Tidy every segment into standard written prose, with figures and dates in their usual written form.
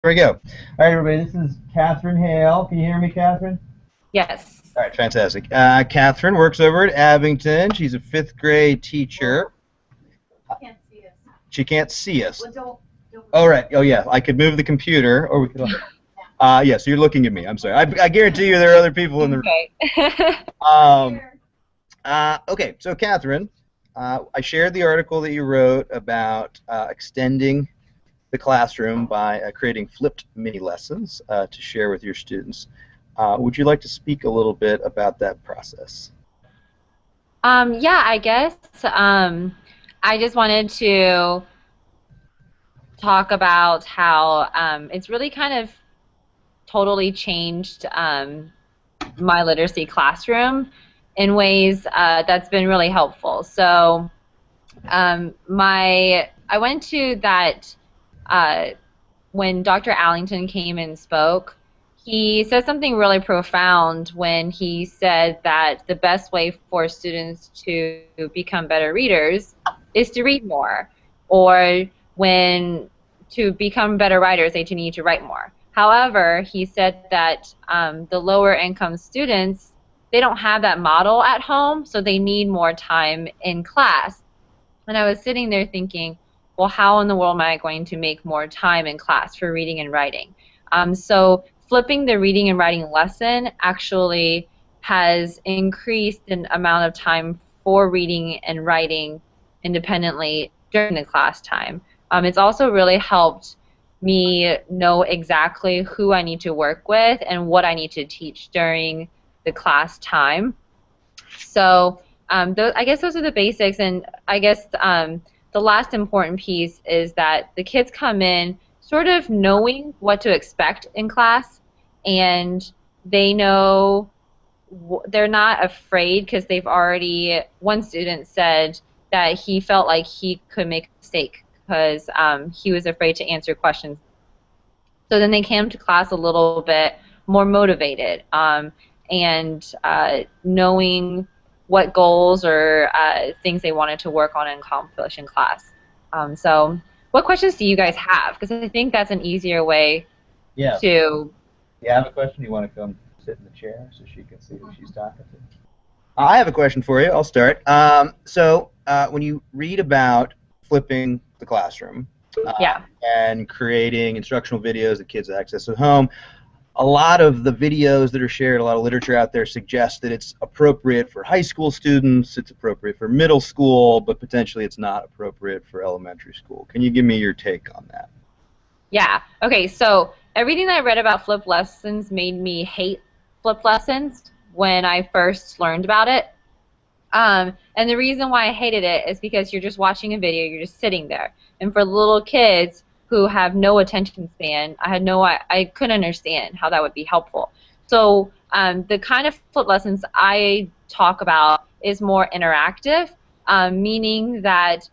Here we go. All right, everybody, this is Katharine Hale. Can you hear me, Katharine? Yes. All right, fantastic. Katharine works over at Abington. She's a fifth grade teacher. Can't see us. She can't see us. Well, don't. Oh, right. Oh, yeah. I could move the computer, or we could. Yeah, so you're looking at me. I'm sorry. I guarantee you there are other people in the room. Okay. Um, okay, so Katharine, I shared the article that you wrote about extending the classroom by creating flipped mini lessons to share with your students. Would you like to speak a little bit about that process? Yeah, I guess I just wanted to talk about how it's really kind of totally changed my literacy classroom in ways that's been really helpful. So I went to that when Dr. Allington came and spoke. He said something really profound when he said that the best way for students to become better readers is to read more, or when to become better writers, they need to write more. However, he said that the lower income students, they don't have that model at home, so they need more time in class. And I was sitting there thinking, well, how in the world am I going to make more time in class for reading and writing? So flipping the reading and writing lesson actually has increased the amount of time for reading and writing independently during the class time. It's also really helped me know exactly who I need to work with and what I need to teach during the class time. So I guess those are the basics, and I guess the last important piece is that the kids come in sort of knowing what to expect in class, and they know they're not afraid because they've already, one student said that he felt like he could make a mistake because he was afraid to answer questions. So then they came to class a little bit more motivated and knowing what goals or things they wanted to work on and accomplish in class. So what questions do you guys have? Because I think that's an easier way Yeah. to... You have a question? You want to come sit in the chair so she can see who she's talking to? I have a question for you. I'll start. When you read about flipping the classroom Yeah. and creating instructional videos that kids access at home, a lot of the videos that are shared, a lot of literature out there suggests that it's appropriate for high school students, it's appropriate for middle school, but potentially it's not appropriate for elementary school. Can you give me your take on that? Yeah. Okay, so everything that I read about flipped lessons made me hate flipped lessons when I first learned about it. And the reason why I hated it is because you're just watching a video, you're just sitting there. And for little kids who have no attention span, I couldn't understand how that would be helpful. So the kind of flipped lessons I talk about is more interactive, meaning that,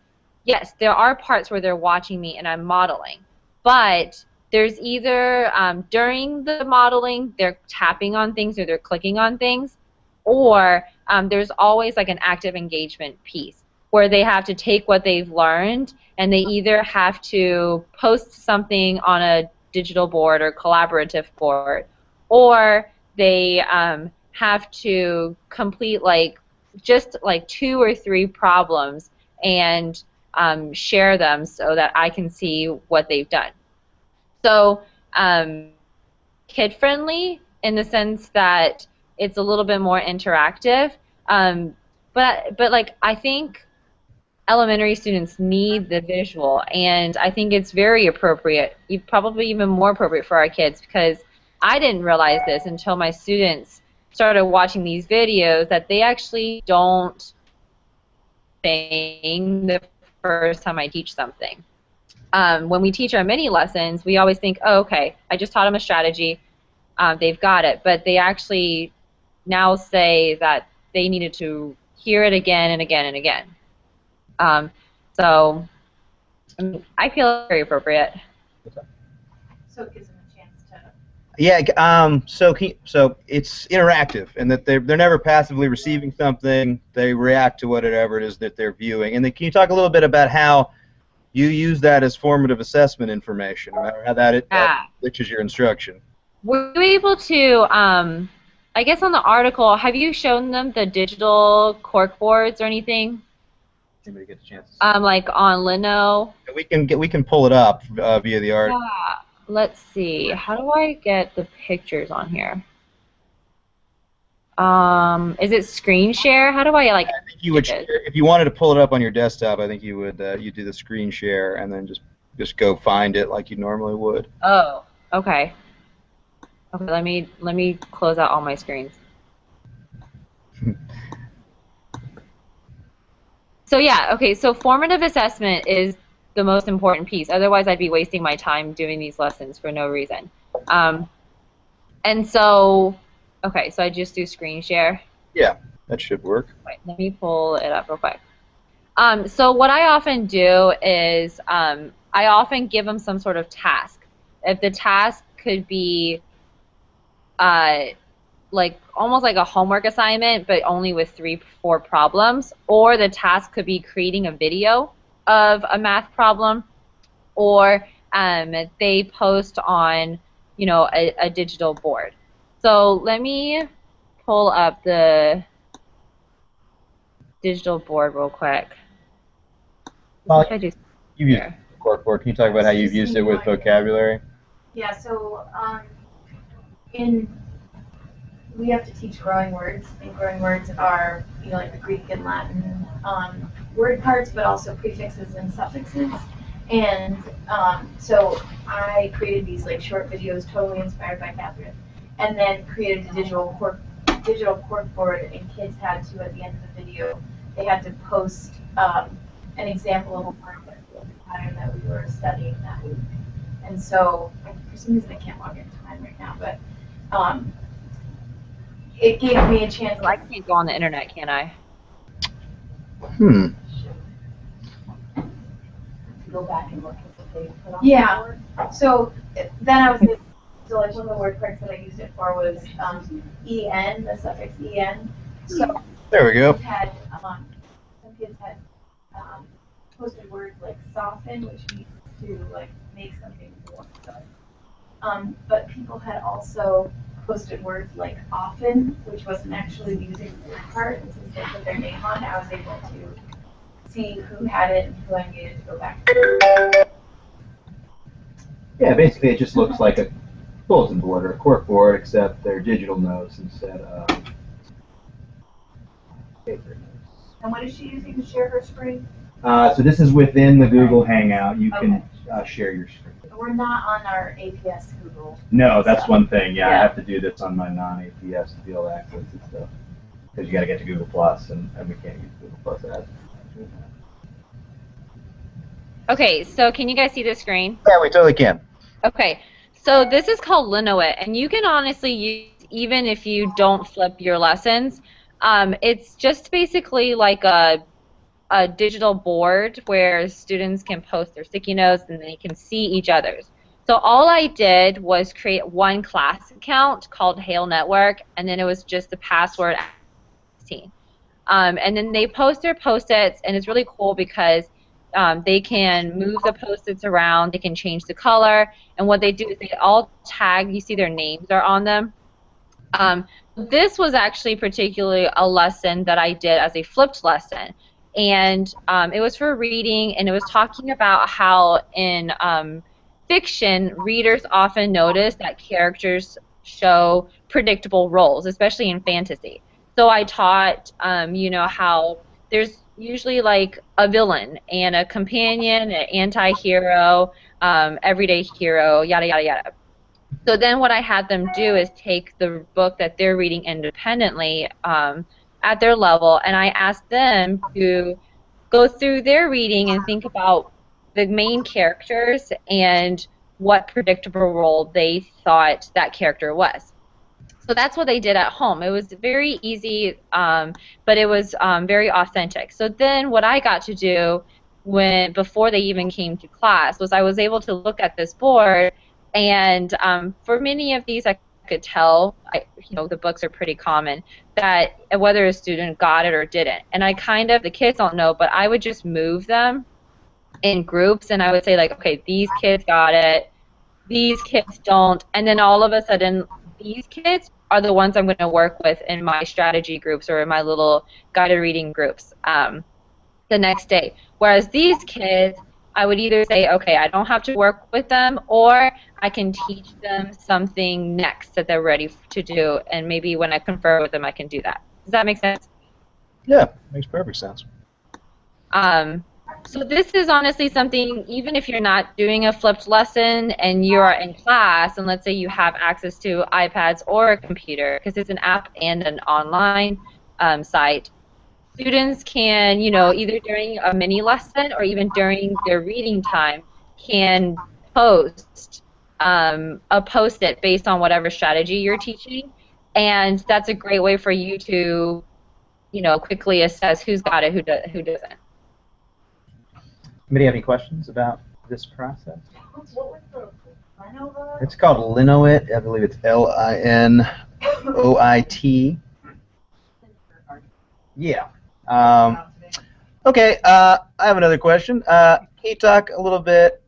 yes, there are parts where they're watching me and I'm modeling, but there's either during the modeling they're tapping on things or they're clicking on things, or there's always like an active engagement piece where they have to take what they've learned and they either have to post something on a digital board or collaborative board, or they have to complete just like 2 or 3 problems and share them so that I can see what they've done. So kid-friendly in the sense that it's a little bit more interactive, but like I think elementary students need the visual, and I think it's very appropriate, probably even more appropriate for our kids, because I didn't realize this until my students started watching these videos that they actually don't think the first time I teach something. When we teach our mini lessons, we always think, oh, okay, I just taught them a strategy, they've got it, but they actually now say that they needed to hear it again and again and again. So I feel very appropriate. So it gives them a chance to. Yeah. So it's interactive, and that they're never passively receiving something. They react to whatever it is that they're viewing. And then, can you talk a little bit about how you use that as formative assessment information, no matter how that Yeah. glitches your instruction. Were you able to, I guess on the article, have you shown them the digital cork boards or anything? Anybody get a chance? Like on Lino? We can pull it up via the art. Yeah. Let's see. How do I get the pictures on here? Is it screen share? How do I like? I think you would share, if you wanted to pull it up on your desktop. I think you would you do the screen share and then just go find it like you normally would. Oh, okay. Okay, let me close out all my screens. So yeah, okay, so formative assessment is the most important piece. Otherwise, I'd be wasting my time doing these lessons for no reason. And so, okay, so I just do screen share. Yeah, that should work. Wait, let me pull it up real quick. So what I often do is I often give them some sort of task. If the task could be like almost like a homework assignment, but only with 3-4 problems, or the task could be creating a video of a math problem, or they post on, you know, a digital board. So let me pull up the digital board real quick. Well, What should I do you've used here? the corkboard. Can you talk about how you've used it with vocabulary? Yeah, so we have to teach growing words, and growing words are, you know, like the Greek and Latin word parts, but also prefixes and suffixes. And so I created these like short videos, totally inspired by Katharine, and then created a digital cork board, and kids had to, at the end of the video, they had to post an example of a word pattern that we were studying that week. And so, for some reason, I can't log into mine right now, but it gave me a chance. Well, I can't go on the internet, can I? Go back and look at what they put on the board. So then I was able, so like one of the word parts that I used it for was en, the suffix en. So There we go. some kids had posted words like soften, which means to like make something more. But people had also posted words like often, which wasn't actually using the word part, and since they put their name on it, I was able to see who had it and who I needed to go back to. Yeah, basically it just looks like a bulletin board or a cork board, except they're digital notes instead of paper notes. And what is she using to share her screen? So this is within the Google Hangout. You can share your screen. We're not on our APS Google. No, that's stuff. one thing. Yeah, I Yeah. have to do this on my non-APS to be able to access this stuff. Because you got to get to Google Plus, and we can't use Google Plus ads. Okay, so can you guys see the screen? Yeah, we totally can. Okay, so this is called Linoit, and you can honestly use even if you don't flip your lessons. It's just basically like a digital board where students can post their sticky notes and they can see each other's. So all I did was create one class account called Hale Network, and then it was just the password 16. And then they post their post-its, and it's really cool because they can move the post-its around, they can change the color, and what they do is they all tag, you see their names are on them. This was actually particularly a lesson that I did as a flipped lesson, and it was for reading, and it was talking about how in fiction, readers often notice that characters show predictable roles, especially in fantasy. So I taught, you know, how there's usually like a villain and a companion, an anti-hero, everyday hero, yada, yada, yada. So then what I had them do is take the book that they're reading independently at their level, and I asked them to go through their reading and think about the main characters and what predictable role they thought that character was. So that's what they did at home. It was very easy, but it was very authentic. So then what I got to do before they even came to class was I was able to look at this board, and for many of these I could tell, you know, the books are pretty common, that whether a student got it or didn't. And the kids don't know, but I would just move them in groups, and I would say like, okay, these kids got it, these kids don't, and then all of a sudden these kids are the ones I'm going to work with in my strategy groups or in my little guided reading groups the next day. Whereas these kids, I would either say, okay, I don't have to work with them, or I can teach them something next that they're ready to do, and maybe when I confer with them, I can do that. Does that make sense? Yeah, makes perfect sense. So this is honestly something, even if you're not doing a flipped lesson and you're in class, and let's say you have access to iPads or a computer, because it's an app and an online site, students can, you know, either during a mini lesson or even during their reading time, can post a post-it based on whatever strategy you're teaching, and that's a great way for you to, you know, quickly assess who's got it, who doesn't. Anybody have any questions about this process? What was the Lenovo? It's called Linoit. I believe it's Linoit. Yeah. Okay. I have another question. Can you talk a little bit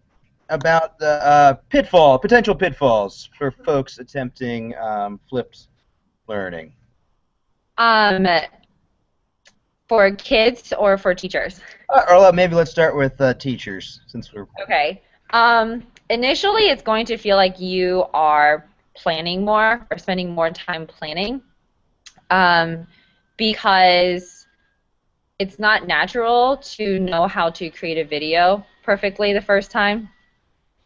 about the potential pitfalls for folks attempting flipped learning? For kids or for teachers? Or maybe let's start with teachers, since we're... Okay. Initially, it's going to feel like you are planning more or spending more time planning, because it's not natural to know how to create a video perfectly the first time.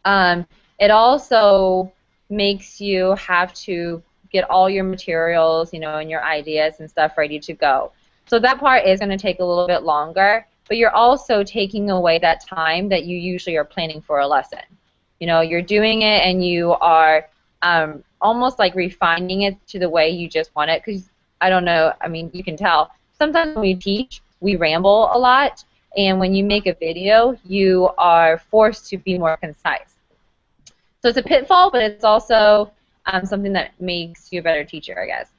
It also makes you have to get all your materials, you know, and your ideas and stuff ready to go. So that part is going to take a little bit longer, but you're also taking away that time that you usually are planning for a lesson. You know, you're doing it and you are almost like refining it to the way you just want it, because I don't know, I mean, you can tell. Sometimes when we teach, we ramble a lot, and when you make a video, you are forced to be more concise. So it's a pitfall, but it's also something that makes you a better teacher, I guess.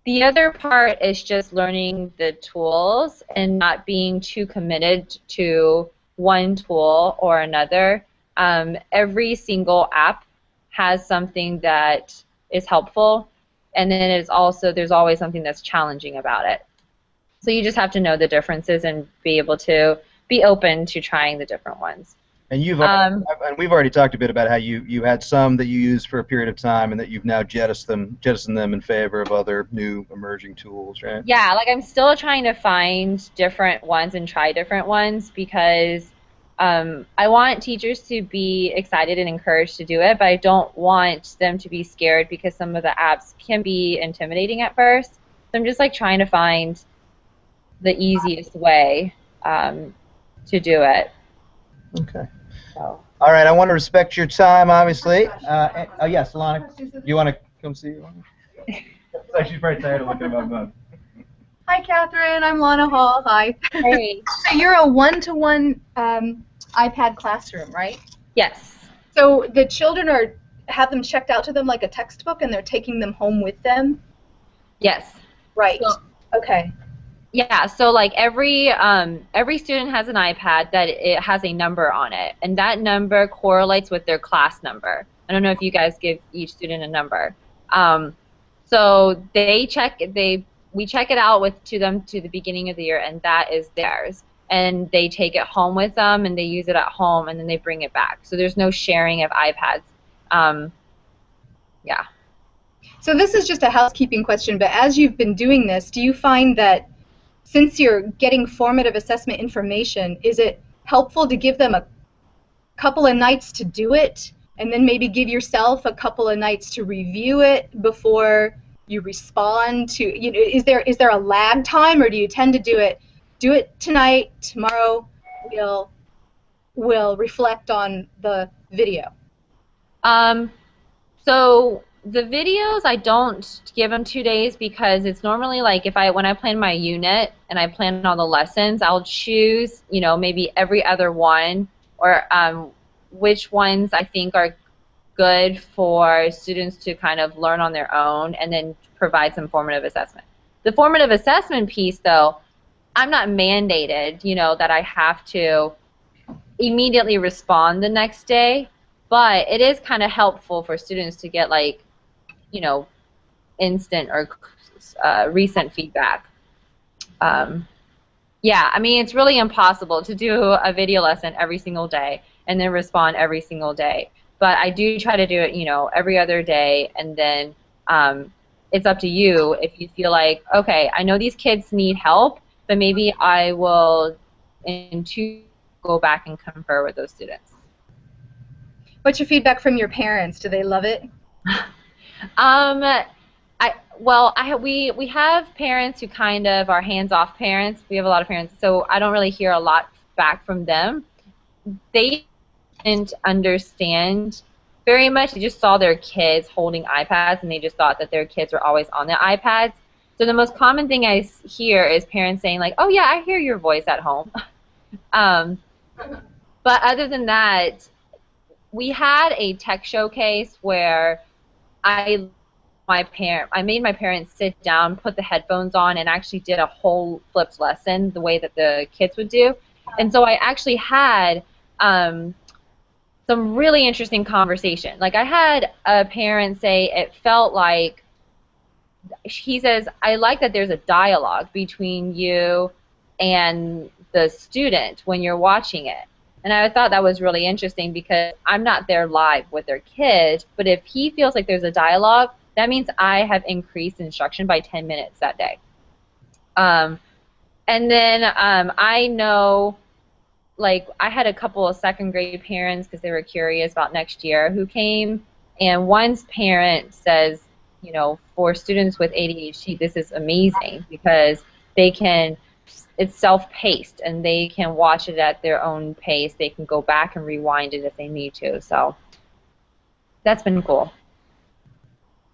The other part is just learning the tools and not being too committed to one tool or another. Every single app has something that is helpful, and then there's always something that's challenging about it. So you just have to know the differences and be able to be open to trying the different ones. And and we've already talked a bit about how you had some that you used for a period of time and that you've now jettisoned them in favor of other new emerging tools, right? Yeah, like I'm still trying to find different ones and try different ones, because I want teachers to be excited and encouraged to do it, but I don't want them to be scared, because some of the apps can be intimidating at first. So I'm just like trying to find the easiest way to do it. Okay. So. All right, I want to respect your time, obviously. Yes, Alana, you want to come see? She's probably tired of looking at my mug. Hi, Katharine. I'm Lana Hall. Hi. Hey. So you're a one-to-one iPad classroom, right? Yes. So the children have them checked out to them like a textbook, and they're taking them home with them? Yes. Right. So, okay. yeah, so like every student has an iPad that it has a number on it, and that number correlates with their class number. I don't know if you guys give each student a number. So we check it out to them to the beginning of the year, and that is theirs. And they take it home with them, and they use it at home, and then they bring it back. So there's no sharing of iPads. Yeah. So this is just a housekeeping question, but as you've been doing this, do you find that since you're getting formative assessment information, is it helpful to give them a couple of nights to do it, and then maybe give yourself a couple of nights to review it before you respond to, you know, is there a lag time, or do you tend to do it tonight, tomorrow we'll reflect on the video? So the videos, I don't give them 2 days, because it's normally like when I plan my unit and I plan all the lessons, I'll choose, you know, maybe every other one, or which ones I think are good for students to kind of learn on their own, and then provide some formative assessment. The formative assessment piece, though, I'm not mandated, that I have to immediately respond the next day, but it is kind of helpful for students to get like, you know, instant or recent feedback. Um, yeah, I mean, it's really impossible to do a video lesson every single day and then respond every single day. But I do try to do it, every other day, and then it's up to you if you feel like, okay, I know these kids need help, but maybe I will in 2 go back and confer with those students. What's your feedback from your parents? Do they love it? Um, we have parents who kind of are hands-off parents. We have a lot of parents, so I don't really hear a lot back from them. They didn't understand very much. They just saw their kids holding iPads, and they just thought that their kids were always on their iPads. So the most common thing I hear is parents saying like, "Oh yeah, I hear your voice at home." But other than that, we had a tech showcase where I made my parents sit down, put the headphones on, and actually did a whole flipped lesson the way that the kids would do. And so I actually had some really interesting conversation. Like I had a parent say it felt like, he says, I like that there's a dialogue between you and the student when you're watching it. And I thought that was really interesting because I'm not there live with their kid, but if he feels like there's a dialogue, that means I have increased instruction by 10 minutes that day. And then I know, like, I had a couple of second grade parents because they were curious about next year who came, and one's parent says, for students with ADHD, this is amazing because it's self-paced and they can watch it at their own pace. They can go back and rewind it if they need to. So that's been cool.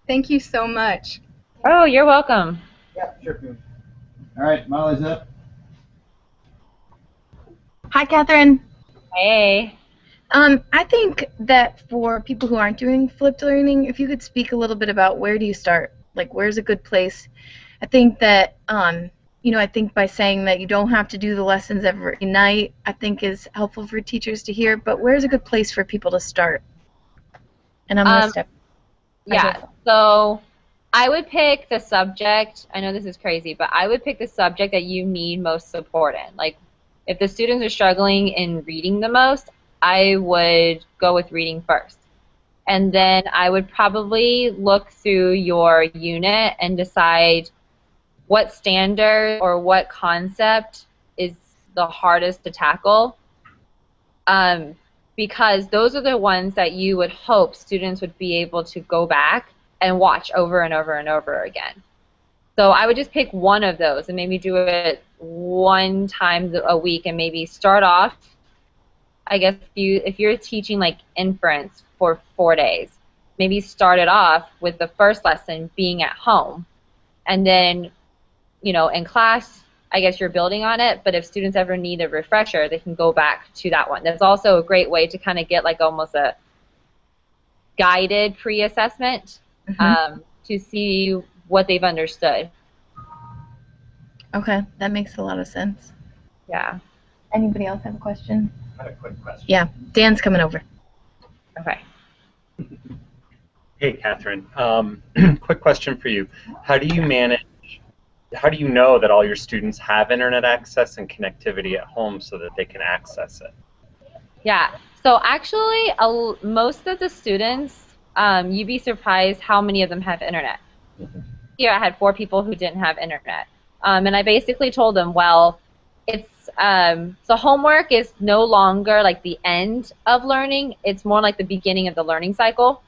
Thank you so much. Oh, you're welcome. Yeah, sure. All right, Molly's up. Hi, Catherine. Hey. I think that for people who aren't doing flipped learning, if you could speak a little bit about where do you start? Like, where's a good place? I think that, I think by saying that you don't have to do the lessons every night, I think is helpful for teachers to hear. But where's a good place for people to start? And I'm going to step. Yeah, so I would pick the subject. I know this is crazy, but I would pick the subject that you need most support in. Like, if the students are struggling in reading the most, I would go with reading first. And then I would probably look through your unit and decide what standard or what concept is the hardest to tackle, because those are the ones that you would hope students would be able to go back and watch over and over and over again. So I would just pick one of those and maybe do it 1 time a week and maybe start off, I guess if you're teaching like inference for 4 days, maybe start it off with the first lesson being at home. And then, in class, I guess you're building on it, but if students ever need a refresher, they can go back to that one. That's also a great way to kind of get like almost a guided pre-assessment to see what they've understood. Okay, that makes a lot of sense. Yeah. Anybody else have a question? I have a quick question. Yeah, Dan's coming over. Okay. Hey, Catherine. Quick question for you. How do you know that all your students have internet access and connectivity at home so that they can access it? Yeah. So actually, most of the students, you'd be surprised how many of them have internet. Here I had 4 people who didn't have internet. And I basically told them, well, so homework is no longer like the end of learning. It's more like the beginning of the learning cycle.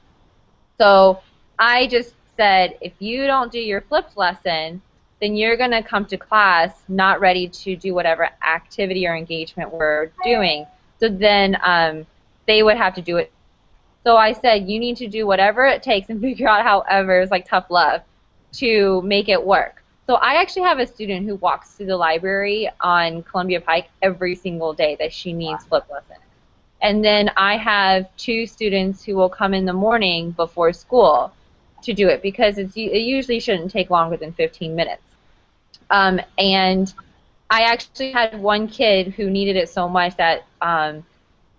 So I just said, if you don't do your flipped lesson, then you're going to come to class not ready to do whatever activity or engagement we're doing. So then they would have to do it. So I said, you need to do whatever it takes and figure out however, it's like tough love, to make it work. So I actually have a student who walks through the library on Columbia Pike every single day that she needs flipped lesson. And then I have 2 students who will come in the morning before school to do it because it usually shouldn't take longer than 15 minutes. And I actually had one kid who needed it so much that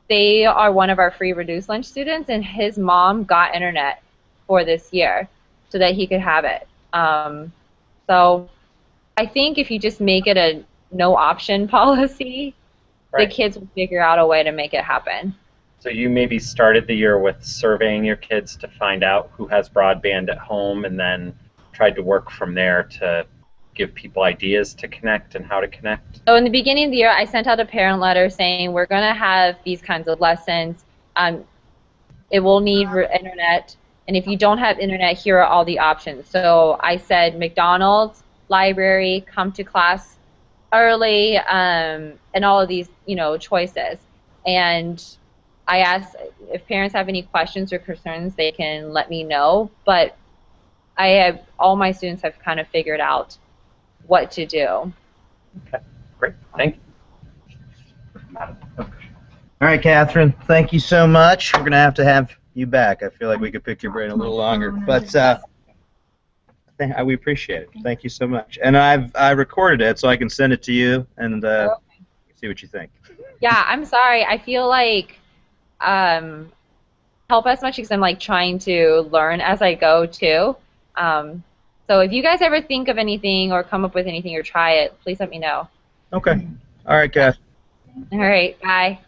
they are one of our free reduced lunch students, and his mom got internet for this year so that he could have it. So I think if you just make it a no option policy, Right. the kids will figure out a way to make it happen. So you maybe started the year with surveying your kids to find out who has broadband at home, and then tried to work from there to give people ideas to connect and how to connect. So in the beginning of the year, I sent out a parent letter saying we're going to have these kinds of lessons. It will need internet, and if you don't have internet, here are all the options. So I said McDonald's, library, come to class early, and all of these, choices. And I asked if parents have any questions or concerns, they can let me know. But all my students have kind of figured out what to do. Okay, great. Thank you. All right, Katharine, thank you so much. We're going to have you back. I feel like we could pick your brain a little longer, but we appreciate it. Thank you so much. And I recorded it so I can send it to you and see what you think. Yeah, I'm sorry. I feel like help as much as I'm like trying to learn as I go too. So if you guys ever think of anything or come up with anything or try it, please let me know. Okay. All right, Kath. All right. Bye.